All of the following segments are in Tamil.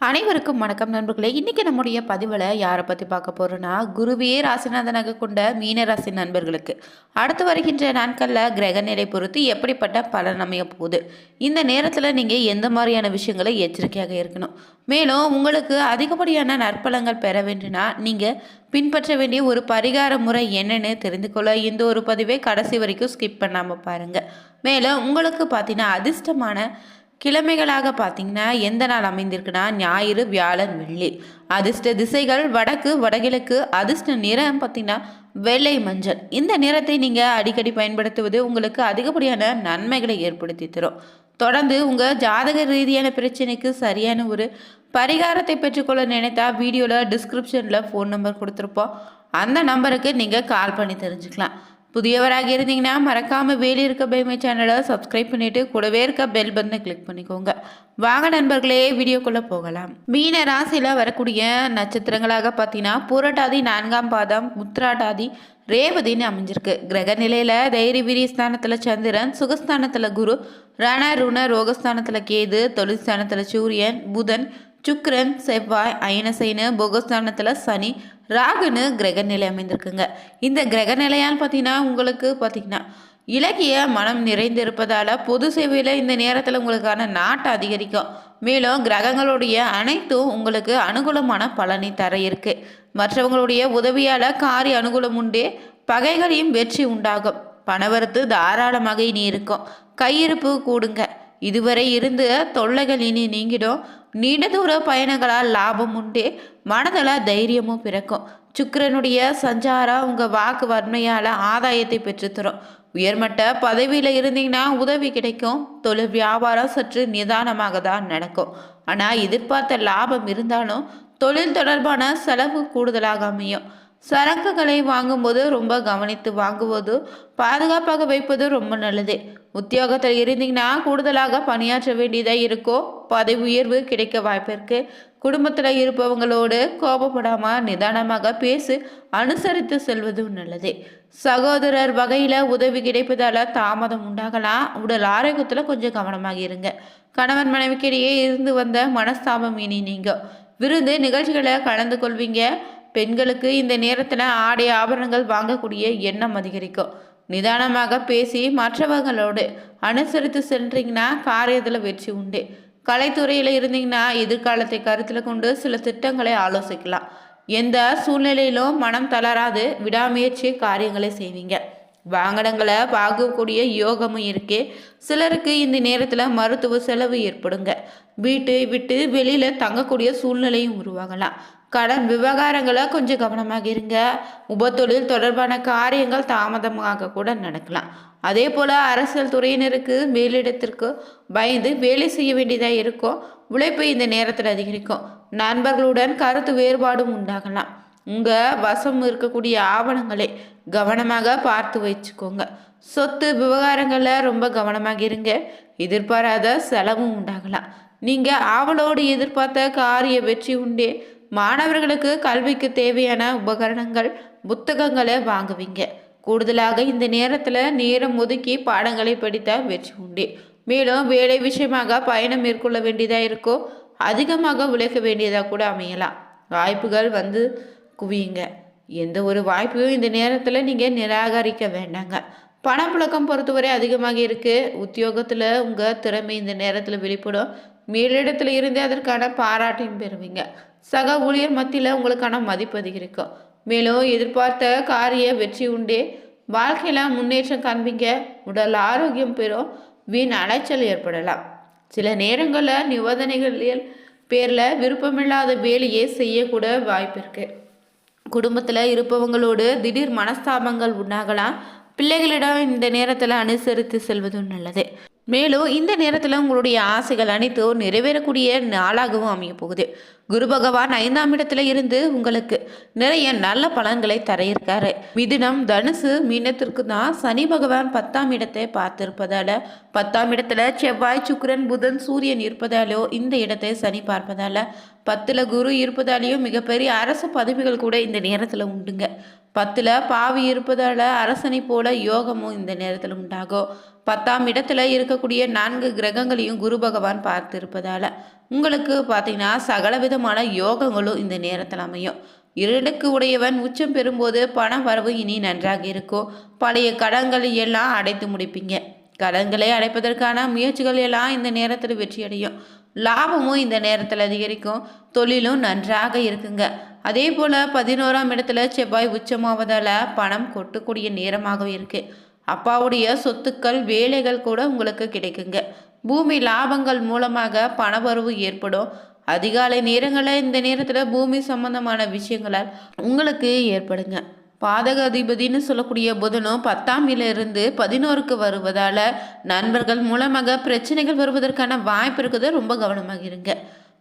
அனைவருக்கும் வணக்கம் நண்பர்களே. இன்னைக்கு நம்முடைய பதிவில் யாரை பற்றி பார்க்க போகிறோன்னா, குருவே ராசிநாதனாக கொண்ட மீன ராசி நண்பர்களுக்கு அடுத்து வருகின்ற நாட்களில் கிரக நிலை பொறுத்து எப்படிப்பட்ட பலன் அமைய போகுது, இந்த நேரத்தில் நீங்கள் எந்த மாதிரியான விஷயங்களை எச்சரிக்கையாக இருக்கணும், மேலும் உங்களுக்கு அதிகப்படியான நற்பலங்கள் பெற வேண்டும்னா நீங்கள் பின்பற்ற வேண்டிய ஒரு பரிகார முறை என்னன்னு தெரிந்து கொள்ள இந்த ஒரு பதிவை கடைசி வரைக்கும் ஸ்கிப் பண்ணாமல் பாருங்கள். மேலும் உங்களுக்கு பார்த்தீங்கன்னா அதிர்ஷ்டமான கிழமைகளாக பார்த்தீங்கன்னா எந்த நாள் அமைந்திருக்குன்னா ஞாயிறு, வியாழன், வெள்ளி. அதிர்ஷ்ட திசைகள் வடக்கு, வடகிழக்கு. அதிர்ஷ்ட நிறம் பார்த்தீங்கன்னா வெள்ளை, மஞ்சள். இந்த நிறத்தை நீங்கள் அடிக்கடி பயன்படுத்துவது உங்களுக்கு அதிகப்படியான நன்மைகளை ஏற்படுத்தி தரும். தொடர்ந்து உங்கள் ஜாதக ரீதியான பிரச்சனைக்கு சரியான ஒரு பரிகாரத்தை பெற்றுக்கொள்ள நினைத்தா வீடியோவில் டிஸ்கிரிப்ஷனில் ஃபோன் நம்பர் கொடுத்துருப்போம். அந்த நம்பருக்கு நீங்கள் கால் பண்ணி தெரிஞ்சுக்கலாம். புதியவராக இருந்தீங்கன்னா மறக்காமல் வேலி இருக்க பைமை சேனலை சப்ஸ்கிரைப் பண்ணிவிட்டு கூடவே இருக்க பெல் பட்டனை கிளிக் பண்ணிக்கோங்க. வாங்க நண்பர்களே, வீடியோக்குள்ளே போகலாம். மீன ராசியில் வரக்கூடிய நட்சத்திரங்களாக பார்த்தீங்கன்னா பூரட்டாதி 4ஆம் பாதம், உத்திராட்டாதி, ரேவதின்னு அமைஞ்சிருக்கு. கிரக நிலையில் தைரிய வீரிய ஸ்தானத்தில் சந்திரன், சுகஸ்தானத்தில் குரு, ரண ருண ரோகஸ்தானத்தில் கேது, தொழில் ஸ்தானத்தில் சூரியன், புதன், சுக்கிரன், செவ்வாய், அயனசைனு, போகஸ்தானத்தில் சனி, ராகுன்னு கிரக நிலை அமைந்திருக்குங்க. இந்த கிரக நிலையால் பார்த்தீங்கன்னா உங்களுக்கு பார்த்தீங்கன்னா இலக்கிய மனம் நிறைந்திருப்பதால் பொது சேவையில் இந்த நேரத்தில் உங்களுக்கான நாட்டை அதிகரிக்கும். மேலும் கிரகங்களுடைய அனைத்தும் உங்களுக்கு அனுகூலமான பலனை தர இருக்கு. மற்றவங்களுடைய உதவியால் காரிய அனுகூலம் உண்டே, பகைகளையும் வெற்றி உண்டாகும். பணவரத்து தாராளமாக இனி இருக்கும். கையிருப்பு கூடுங்க. இதுவரை இருந்து தொல்லைகள் இனி நீங்கிடும். நீண்ட தூர பயணங்களால் லாபம் உண்டு. மனதில் தைரியமும் பிறக்கும். சுக்கிரனுடைய சஞ்சாரம் உங்கள் வாக்கு வன்மையால் ஆதாயத்தை பெற்றுத்தரும். உயர்மட்ட பதவியில் இருந்தீங்கன்னா உதவி கிடைக்கும். தொழில் வியாபாரம் சற்று நிதானமாக தான் நடக்கும். ஆனால் எதிர்பார்த்த லாபம் இருந்தாலும் தொழில் தொடர்பான செலவு கூடுதலாக அமையும். சரக்குகளை வாங்கும்போது ரொம்ப கவனித்து வாங்குவது, பாதுகாப்பாக வைப்பது ரொம்ப நல்லது. உத்தியோகத்தில் இருந்தீங்கன்னா கூடுதலாக பணியாற்ற வேண்டியதாக இருக்கும். பதவி உயர்வு கிடைக்க வாய்ப்பு இருக்கு. குடும்பத்தில் இருப்பவங்களோடு கோபப்படாமல் நிதானமாக பேசி அனுசரித்து செல்வதும் நல்லது. சகோதரர் வகையில் உதவி கிடைப்பதால் தாமதம் உண்டாகலாம். உடல் ஆரோக்கியத்தில் கொஞ்சம் கவனமாக இருங்க. கணவன் மனைவிக்கிடையே இருந்து வந்த மனஸ்தாபம் இனி நீங்க. விருந்து நிகழ்ச்சிகளை கலந்து கொள்வீங்க. பெண்களுக்கு இந்த நேரத்தில் ஆடை ஆபரணங்கள் வாங்கக்கூடிய எண்ணம் அதிகரிக்கும். நிதானமாக பேசி மற்றவங்களோடு அனுசரித்து சென்றீங்கன்னா காரியத்தில் வெற்றி உண்டு. கலைத்துறையில் இருந்தீங்கன்னா எதிர்காலத்தை கருத்தில் கொண்டு சில திட்டங்களை ஆலோசிக்கலாம். எந்த சூழ்நிலையிலும் மனம் தளராது விடாமுயற்சி காரியங்களை செய்வீங்க. வாகனங்களை வாங்கக்கூடிய யோகமும் இருக்கு. சிலருக்கு இந்த நேரத்தில் மருத்துவ செலவு ஏற்படுங்க. வீட்டை விட்டு வெளியில் தங்கக்கூடிய சூழ்நிலையும் உருவாகலாம். கடன் விவகாரங்களை கொஞ்சம் கவனமாக இருங்க. உபத்தொழில் தொடர்பான காரியங்கள் தாமதமாக கூட நடக்கலாம். அதே போல் அரசியல் துறையினருக்கு மேலிடத்திற்கு பயந்து வேலை செய்ய வேண்டியதாக இருக்கும். உழைப்பு இந்த நேரத்தில் அதிகரிக்கும். நண்பர்களுடன் கருத்து வேறுபாடும் உண்டாகலாம். உங்கள் வசம் இருக்கக்கூடிய ஆவணங்களை கவனமாக பார்த்து வச்சுக்கோங்க. சொத்து விவகாரங்களில் ரொம்ப கவனமாக இருங்க. எதிர்பாராத செலவும் உண்டாகலாம். நீங்கள் ஆவலோடு எதிர்பார்த்த காரிய வெற்றி உண்டே. மாணவர்களுக்கு கல்விக்கு தேவையான உபகரணங்கள், புத்தகங்களை வாங்குவீங்க. கூடுதலாக இந்த நேரத்தில் நேரம் ஒதுக்கி பாடங்களை படித்த வெற்றி உண்டு. மேலும் வேலை விஷயமாக பயணம் மேற்கொள்ள வேண்டியதாக இருக்கும். அதிகமாக உழைக்க வேண்டியதாக கூட அமையலாம். வாய்ப்புகள் வந்து குவியுங்க. எந்த ஒரு வாய்ப்பையும் இந்த நேரத்தில் நீங்கள் நிராகரிக்க வேண்டாங்க. பணப்புழக்கம் பொறுத்தவரை அதிகமாக இருக்குது. உத்தியோகத்தில் உங்கள் திறமை இந்த நேரத்தில் வெளிப்படும். மேலிடத்தில் இருந்து அதற்கான பாராட்டையும் பெறுவீங்க. சக ஊழியர் மத்தியில் உங்களுக்கான மதிப்பு அதிகரிக்கும். மேலும் எதிர்பார்த்த காரிய வெற்றி உண்டே. வாழ்க்கையில் முன்னேற்றம் காண்பீங்க. உடல் ஆரோக்கியம் பெறும். வீண் அலைச்சல் ஏற்படலாம். சில நேரங்களில் நிபந்தனைகளில் பேரில் விருப்பமில்லாத வேலையை செய்யக்கூட வாய்ப்பு இருக்குது. குடும்பத்தில் இருப்பவங்களோடு திடீர் மனஸ்தாபங்கள் உண்டாகலாம். பிள்ளைகளிடம் இந்த நேரத்தில் அனுசரித்து செல்வதும் நல்லது. மேலும் இந்த நேரத்தில் உங்களுடைய ஆசைகள் அனைத்தும் நிறைவேறக்கூடிய நாளாகவும் அமைய போகுது. குரு பகவான் 5ஆம் இடத்துல இருந்து உங்களுக்கு நிறைய நல்ல பலன்களை தர இருக்காரு. மிதுனம், தனுசு, மீனத்திற்கு தான் சனி பகவான் 10ஆம் இடத்தை பார்த்திருப்பதால, 10ஆம் இடத்துல செவ்வாய், சுக்கிரன், புதன், சூரியன் இருப்பதாலோ இந்த இடத்தை சனி பார்ப்பதால, 10ல் குரு இருப்பதாலேயும் மிகப்பெரிய அரசு பதவிகள் கூட இந்த நேரத்தில் உண்டுங்க. 10ல் பாவி இருப்பதால் அரசனை போல யோகமும் இந்த நேரத்தில் உண்டாகும். 10ஆம் இடத்துல இருக்கக்கூடிய 4 கிரகங்களையும் குரு பகவான் பார்த்து இருப்பதால் உங்களுக்கு பார்த்தீங்கன்னா சகல விதமான யோகங்களும் இந்த நேரத்தில் அமையும். இரண்டுக்கு உடையவன் உச்சம் பெறும்போது பண வரவு இனி நன்றாக இருக்கும். பழைய கடன்களை எல்லாம் அடைத்து முடிப்பீங்க. கடன்களை அடைப்பதற்கான முயற்சிகள் எல்லாம் இந்த நேரத்தில் வெற்றியடையும். லாபமும் இந்த நேரத்தில் அதிகரிக்கும். தொழிலும் நன்றாக இருக்குங்க. அதே போல் 11ஆம் இடத்துல செவ்வாய் உச்சமாவதால் பணம் கொட்டக்கூடிய நேரமாகவே இருக்கு. அப்பாவுடைய சொத்துக்கள் வேலைகள் கூட உங்களுக்கு கிடைக்குங்க. பூமி லாபங்கள் மூலமாக பணவரவு ஏற்படும். அதிகாலை நேரங்களில் இந்த நேரத்தில் பூமி சம்பந்தமான விஷயங்களால் உங்களுக்கு ஏற்படுங்க. பாதக அதிபதினு சொல்லக்கூடிய புதனும் 10ஆம் இருந்து 11க்கு வருவதால் நண்பர்கள் மூலமாக பிரச்சனைகள் வருவதற்கான வாய்ப்பு இருக்குது. ரொம்ப கவனமாக இருங்க.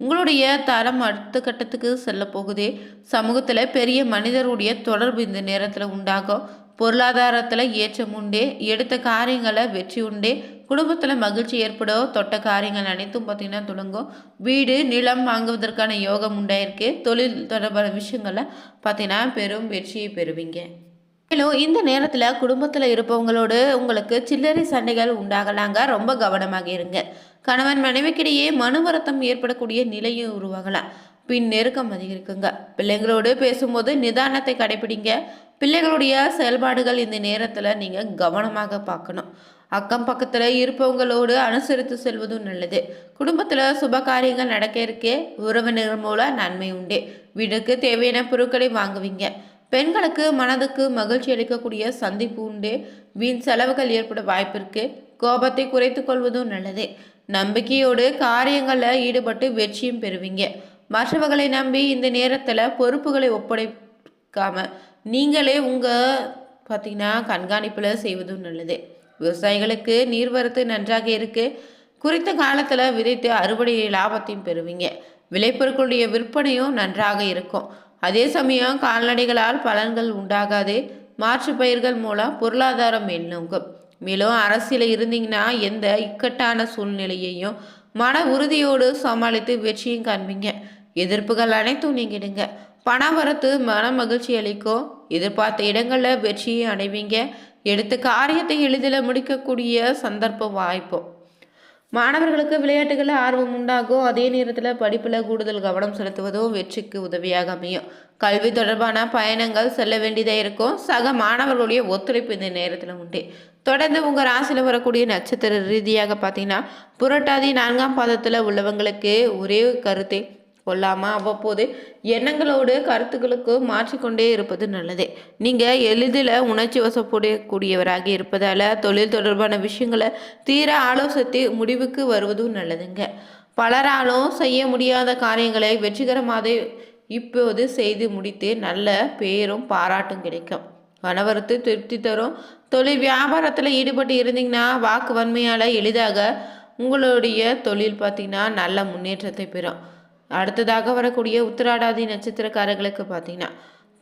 உங்களுடைய தரம் அடுத்த கட்டத்துக்கு செல்ல போகுதே. சமூகத்தில் பெரிய மனிதருடைய தொடர்பு இந்த நேரத்தில் உண்டாகும். பொருளாதாரத்தில் ஏற்றம் உண்டே. எடுத்த காரியங்களை வெற்றி உண்டே. குடும்பத்தில் மகிழ்ச்சி ஏற்படும். தொட்ட காரியங்கள் அனைத்தும் பார்த்திங்கன்னா தொடங்கும். வீடு நிலம் வாங்குவதற்கான யோகம் உண்டாயிருக்கு. தொழில் தொடர்பான விஷயங்களில் பார்த்திங்கன்னா பெரும் வெற்றியை பெறுவீங்க. மேலும் இந்த நேரத்தில் குடும்பத்தில் இருப்பவங்களோடு உங்களுக்கு சில்லறை சண்டைகள் உண்டாகலாங்க. ரொம்ப கவனமாக இருங்க. கணவன் மனைவிக்கிடையே மனுவருத்தம் ஏற்படக்கூடிய நிலையை உருவாகலாம். பின் நெருக்கம் அதிகரிக்குங்க. பிள்ளைங்களோடு பேசும்போது நிதானத்தை கடைபிடிங்க. பிள்ளைகளுடைய செயல்பாடுகள் இந்த நேரத்தில் நீங்கள் கவனமாக பார்க்கணும். அக்கம் பக்கத்தில் இருப்பவங்களோடு அனுசரித்து செல்வதும் நல்லது. குடும்பத்தில் சுப காரியங்கள் நடக்க இருக்கே. உறவினர்கள் மூலம் நன்மை உண்டு. வீடுக்கு தேவையான பொருட்களை வாங்குவீங்க. பெண்களுக்கு மனதுக்கு மகிழ்ச்சி அளிக்கக்கூடிய சந்திப்பு உண்டு. வீண் செலவுகள் ஏற்பட வாய்ப்பு இருக்கு. கோபத்தை குறைத்து கொள்வதும் நல்லது. நம்பிக்கையோடு காரியங்களில் ஈடுபட்டு வெற்றியும் பெறுவீங்க. மற்றவர்களை நம்பி இந்த நேரத்தில் பொறுப்புகளை ஒப்படைக்காம நீங்களே பார்த்தீங்கன்னா கண்காணிப்பில் செய்வதும் நல்லது. விவசாயிகளுக்கு நீர்வரத்து நன்றாக இருக்கு. குறித்த காலத்தில் விதைத்து அறுவடை லாபத்தையும் பெறுவீங்க. விளைபொருட்களுடைய விற்பனையும் நன்றாக இருக்கும். அதே சமயம் கால்நடைகளால் பலன்கள் உண்டாகாது. மாற்று பயிர்கள் மூலம் பொருளாதாரம் மேல்நோக்கும். மேலும் அரசியலில் இருந்தீங்கன்னா எந்த இக்கட்டான சூழ்நிலையையும் மன உறுதியோடு சமாளித்து வெற்றியும் காண்பீங்க. எதிர்ப்புகள் அனைத்தும் நீங்கிடுங்க. பண வரத்து மன மகிழ்ச்சி அளிக்கும். எதிர்பார்த்த இடங்களில் வெற்றியை அடைவீங்க. எடுத்த காரியத்தை எளிதில் முடிக்கக்கூடிய சந்தர்ப்பம் வாய்ப்பும். மாணவர்களுக்கு விளையாட்டுகளில் ஆர்வம் உண்டாகும். அதே நேரத்தில் படிப்பில் கூடுதல் கவனம் செலுத்துவதும் வெற்றிக்கு உதவியாக அமையும். கல்வி தொடர்பான பயணங்கள் செல்ல வேண்டியதாக இருக்கும். சக மாணவர்களுடைய ஒத்துழைப்பு இந்த நேரத்தில் உண்டு. தொடர்ந்து உங்கள் ராசியில் வரக்கூடிய நட்சத்திர ரீதியாக பார்த்தீங்கன்னா புரட்டாதி 4ஆம் பாதத்தில் உள்ளவங்களுக்கு ஒரே கருத்தை கொள்ளாமல் அவ்வப்போது எண்ணங்களோடு கருத்துக்களுக்கு மாற்றிக்கொண்டே இருப்பது நல்லது. நீங்கள் எளிதில் உணர்ச்சி வசப்படக்கூடியவராக இருப்பதால் தொழில் தொடர்பான விஷயங்களை தீர ஆலோசித்து முடிவுக்கு வருவதும் நல்லதுங்க. பலராலும் செய்ய முடியாத காரியங்களை வெற்றிகரமாக இப்போது செய்து முடித்து நல்ல பேரும் பாராட்டும் கிடைக்கும். கணவருக்கு திருப்தி தரும். தொழில் வியாபாரத்தில் ஈடுபட்டு இருந்தீங்கன்னா வாக்கு வன்மையால் எளிதாக உங்களுடைய தொழில் பார்த்திங்கன்னா நல்ல முன்னேற்றத்தை பெறும். அடுத்ததாக வரக்கூடிய உத்திராடாதி நட்சத்திரக்காரர்களுக்கு பார்த்தீங்கன்னா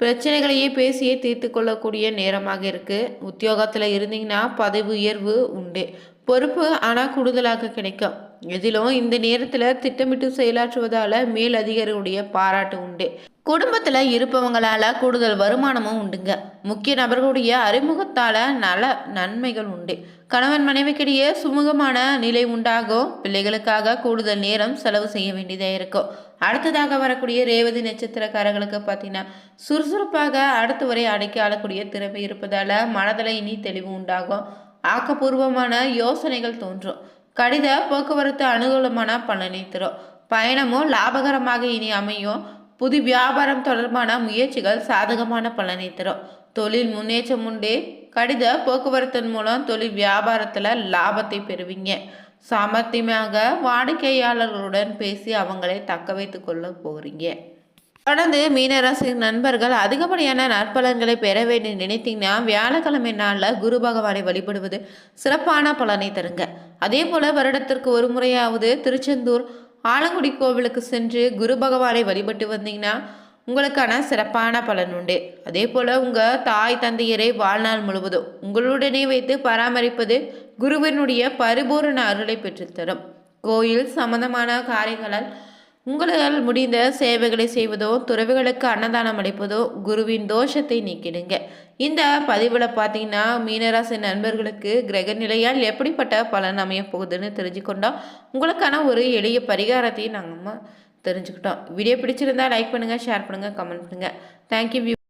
பிரச்சனைகளையே பேசியே தீர்த்து கொள்ளக்கூடிய நேரமாக இருக்குது. உத்தியோகத்தில் இருந்தீங்கன்னா பதவி உயர்வு உண்டு. பொறுப்பு ஆனால் கூடுதலாக கிடைக்கும். எதிலும் இந்த நேரத்தில் திட்டமிட்டு செயலாற்றுவதால் மேல் அதிகாரிகளுடைய பாராட்டு உண்டு. குடும்பத்தில் இருப்பவங்களால கூடுதல் வருமானமும் உண்டுங்க. முக்கிய நபர்களுடைய அறிமுகத்தால் நல நன்மைகள் உண்டு. கணவன் மனைவிக்கிடையே சுமூகமான நிலை உண்டாகும். பிள்ளைகளுக்காக கூடுதல் நேரம் செலவு செய்ய வேண்டியதாக இருக்கும். அடுத்ததாக வரக்கூடிய ரேவதி நட்சத்திரக்காரர்களுக்கு பார்த்தீங்கன்னா சுறுசுறுப்பாக அடுத்த வரை அடக்கி ஆளக்கூடிய திறமை இருப்பதால் மனதில் இனி தெளிவு உண்டாகும். ஆக்கப்பூர்வமான யோசனைகள் தோன்றும். கடித போக்குவரத்து அனுகூலமான பலனை தரும். பயணமும் லாபகரமாக இனி அமையும். புது வியாபாரம் தொடர்பான முயற்சிகள் சாதகமான பலனை தரும். தொழில் முன்னேற்றம் உண்டு. கடித போக்குவரத்தின் மூலம் தொழில் வியாபாரத்தில் லாபத்தை பெறுவீங்க. சாமர்த்தியமாக வாடிக்கையாளர்களுடன் பேசி அவங்களை தக்க வைத்து கொள்ள போகிறீங்க. தொடர்ந்து மீனராசி நண்பர்கள் அதிகப்படியான நற்பலன்களை பெற வேண்டி நினைத்தீங்கன்னா வியாழக்கிழமை நாளில் குரு பகவானை வழிபடுவது சிறப்பான பலனை தருங்க. அதே போல் வருடத்திற்கு ஒரு முறையாவது திருச்செந்தூர் ஆலங்குடி கோவிலுக்கு சென்று குரு பகவானை வழிபட்டு வந்தீங்கன்னா உங்களுக்கான சிறப்பான பலன் உண்டு. அதே போல் உங்கள் தாய் தந்தையரை வாழ்நாள் முழுவதும் உங்களுடனே வைத்து பராமரிப்பது குருவினுடைய பரிபூரண அருளை பெற்றுத்தரும். கோயில் சம்பந்தமான காரியங்களால் உங்களால் முடிந்த சேவைகளை செய்வதோ, துறவிகளுக்கு அன்னதானம் அளிப்பதோ குருவின் தோஷத்தை நீக்கிடுங்க. இந்த பதிவில் பார்த்தீங்கன்னா, மீனராசி நண்பர்களுக்கு கிரக நிலையால் எப்படிப்பட்ட பலன் அமைய போகுதுன்னு தெரிஞ்சுக்கொண்டோம். உங்களுக்கான ஒரு எளிய பரிகாரத்தையும் நாங்கள் தெரிஞ்சுக்கிட்டோம். வீடியோ பிடிச்சிருந்தா லைக் பண்ணுங்கள், ஷேர் பண்ணுங்கள், கமெண்ட் பண்ணுங்கள். தேங்க்யூ.